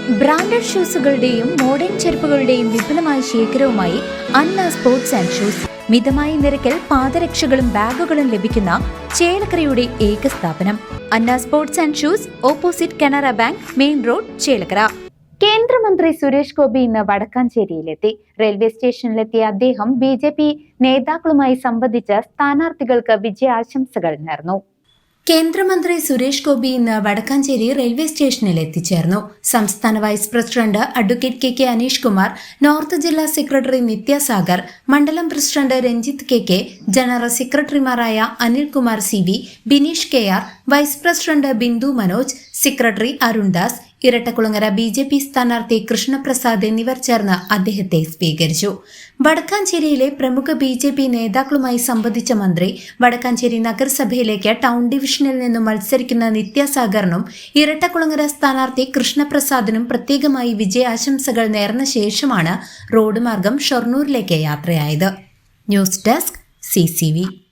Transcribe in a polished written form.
Branded ഷൂസുകളുടെയും modern ചെരുപ്പുകളുടെയും വിപുലമായ ശേഖരവുമായി അന്ന സ്പോർട്സ് ആൻഡ് ഷൂസ്. മിതമായ നിരക്കിൽ പാദരക്ഷകളും ബാഗുകളും ലഭിക്കുന്ന ചേലക്കരയുടെ ഏക സ്ഥാപനം Anna sports and shoes, opposite Canara bank, main road, Chelakkara. കേന്ദ്രമന്ത്രി സുരേഷ് ഗോപി ഇന്ന് വടക്കാഞ്ചേരിയിലെത്തി. റെയിൽവേ സ്റ്റേഷനിലെത്തിയ അദ്ദേഹം BJP നേതാക്കളുമായി സംവദിച്ച് സ്ഥാനാർത്ഥികൾക്ക് വിജയാശംസകൾ നേർന്നു. കേന്ദ്രമന്ത്രി സുരേഷ് ഗോപി ഇന്ന് വടക്കാഞ്ചേരി റെയിൽവേ സ്റ്റേഷനിൽ എത്തിച്ചേർന്നു. സംസ്ഥാന vice president advocate KK Aneesh Kumar, north ജില്ലാ സെക്രട്ടറി നിത്യസാഗർ, മണ്ഡലം പ്രസിഡന്റ് രഞ്ജിത്ത് KK, ജനറൽ സെക്രട്ടറിമാരായ Anilkumar CV, Bineesh KR, vice president Bindu Manoj, secretary Arundas, Irattakulangara BJP സ്ഥാനാർത്ഥി കൃഷ്ണപ്രസാദ് എന്നിവർ ചേർന്ന് അദ്ദേഹത്തെ സ്വീകരിച്ചു. വടക്കാഞ്ചേരിയിലെ പ്രമുഖ BJP നേതാക്കളുമായി സംവദിച്ച മന്ത്രി വടക്കാഞ്ചേരി നഗരസഭയിലേക്ക് ടൗൺ ഡിവിഷനിൽ നിന്നും മത്സരിക്കുന്ന നിത്യസാഗറിനും ഇരട്ടക്കുളങ്ങര സ്ഥാനാർത്ഥി കൃഷ്ണപ്രസാദിനും പ്രത്യേകമായി വിജയാശംസകൾ നേർന്ന ശേഷമാണ് റോഡ് മാർഗം ഷൊർണൂരിലേക്ക് യാത്രയായത്. News desk CCV.